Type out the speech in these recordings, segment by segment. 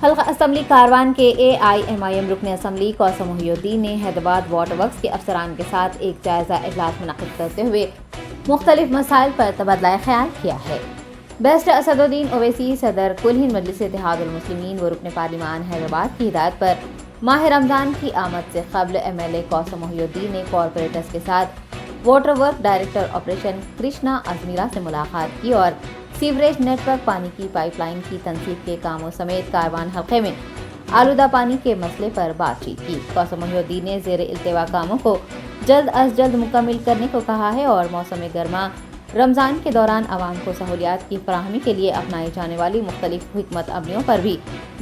حلقہ اسمبلی کاروان کے AIMIM رکن اسمبلی قاسم محی الدین نے حیدرآباد واٹر ورکس کے افسران کے ساتھ ایک جائزہ اجلاس منعقد کرتے ہوئے مختلف مسائل پر تبادلہ خیال کیا ہے۔ بیرسٹر اسد الدین اویسی صدر کل ہند مجلس اتحاد المسلمین و رکن پارلیمان حیدرآباد کی ہدایت پر ماہ رمضان کی آمد سے قبل MLA قاسم محی الدین نے کارپوریٹرز کے ساتھ water work director operation Krishna Azmeera سے ملاقات کی اور سیوریج نیٹ ورک پانی کی پائپ لائن کی تنصیب کے کاموں سمیت کاروان حلقے میں آلودہ پانی کے مسئلے پر بات چیت کی۔ قاسم محی الدین نے زیر التوا کاموں کو جلد از جلد مکمل کرنے کو کہا ہے اور موسم گرما رمضان کے دوران عوام کو سہولیات کی فراہمی کے لیے اپنائی جانے والی مختلف حکمت عملیوں پر بھی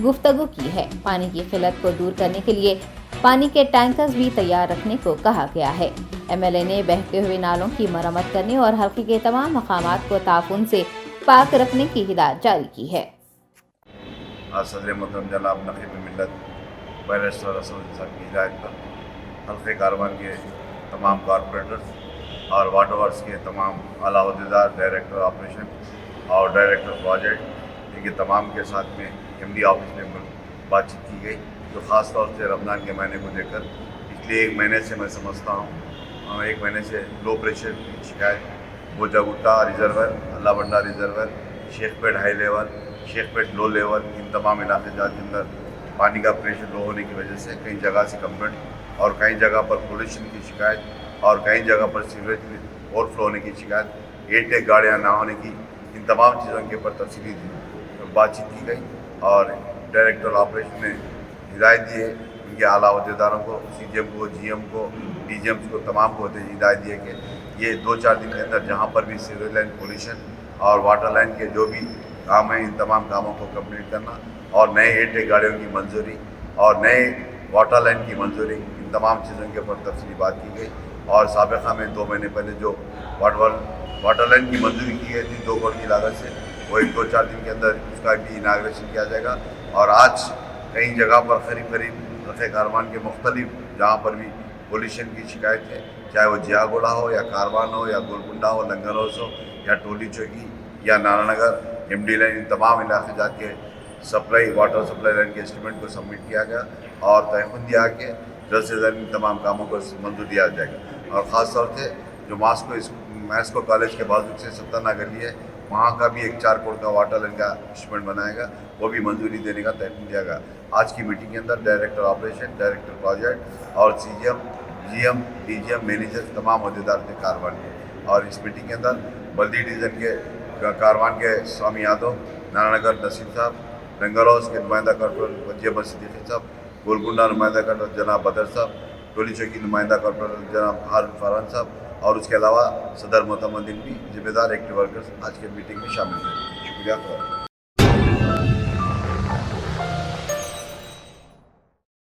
گفتگو کی ہے۔ پانی کی قلت کو دور کرنے کے لیے پانی کے ٹینکرز بھی تیار رکھنے کو کہا گیا ہے۔ MLA نے بہتے ہوئے نالوں کی مرمت کرنے اور حلقے کے تمام مقامات کو تعاون سے پاک رکھنے کی ہدایت جاری کی ہے۔ صدر محترم جناب نقیب ملت بیرسٹر اسد الدین صاحب کی ہدایت پر حلقے کاروان کے تمام کارپوریٹرز اور واٹر ورکس کے تمام اعلیٰ عہدیدار، ڈائریکٹر آپریشن اور ڈائریکٹر پروجیکٹ، ان کے تمام کے ساتھ میں MD آفس میں بات چیت کی گئی، جو خاص طور سے رمضان کے مہینے کو دیکھ کر پچھلے ایک مہینے سے میں سمجھتا ہوں، ایک مہینے سے لو پریشر کی شکایت بوجھا گٹا ریزروائر، اللہ بنڈا ریزروائر، شیخ پیٹ ہائی لیول، شیخ پیٹ لو لیول، ان تمام علاقے جات کے اندر پانی کا پریشر لو ہونے کی وجہ سے کئی جگہ سے کمپلینٹ اور کئی جگہ پر پولوشن کی شکایت اور کئی جگہ پر سیوریج اوور فلو ہونے کی شکایت، ایک گاڑیاں نہ ہونے کی، ان تمام چیزوں کے اوپر تفصیلی بات چیت کی گئی اور ڈائریکٹر آپریشن نے ہدایت دی ہے ان کے اعلیٰ عہدیداروں کو، CGM کو، GM کو، DGMs کو، تمام کو ہدایت دی ہے کہ یہ 2-4 دن کے اندر جہاں پر بھی سیوریج لائن پولوشن اور واٹر لائن کے جو بھی کام ہیں ان تمام کاموں کو کمپلیٹ کرنا اور نئے 8 گاڑیوں کی منظوری اور نئے واٹر لائن کی منظوری، ان تمام چیزوں کے اوپر تفصیلی بات کی گئی اور سابقہ میں 2 مہینے پہلے جو واٹر لائن کی منظوری کی گئی تھی 2 کروڑ کی لاگت سے، وہ 1-2-4 دن کے اندر اس کا بھی اناگریشن کیا جائے گا اور آج کئی جگہ پر قریب رفع کاروان کے مختلف جہاں پر بھی پولوشن کی شکایت ہے، چاہے وہ جیا گوڑا ہو یا کاروان ہو یا گولکنڈا ہو، لنگر ہاؤس ہو یا ٹولی چوکی یا نانا نگر، MD لائن، ان تمام علاقے جات کے واٹر سپلائی لائن کے اسٹیمیٹ کو سبمٹ کیا گیا اور تیقن دیا کہ جلد سے جلد ان تمام کاموں کو منظور دیا جائے گا اور خاص طور سے جو ماسکو کالج کے بازو سے 17 گلی ہے، وہاں کا بھی 1 4 کروڑ کا واٹر لائن کا اسٹیمیٹ بنائے گا، وہ بھی منظوری دینے کا تیقن دیا گیا۔ آج کی میٹنگ کے اندر ڈائریکٹر آپریشن، ڈائریکٹر پروجیکٹ اور CGM، GM، DGM مینیجر تمام عہدیدار تھے کاروان کے اور اس میٹنگ کے اندر بلدی ڈویژن کے کاروان کے سوامی یادو، نانا نگر نصیر صاحب، لنگر ہاؤس کے نمائندہ کارپوریٹر وجیہ احمد صدیقی صاحب، گولکنڈا نمائندہ کارپوریٹر جناب بدر صاحب، ٹولی چوکی نمائندہ کارپوریٹر جناب ہارون فرحان صاحب اور اس کے علاوہ صدر محترم بھی ذمہ دار ایکٹیو ورکرز آج کے میٹنگ میں شامل تھے۔ شکریہ۔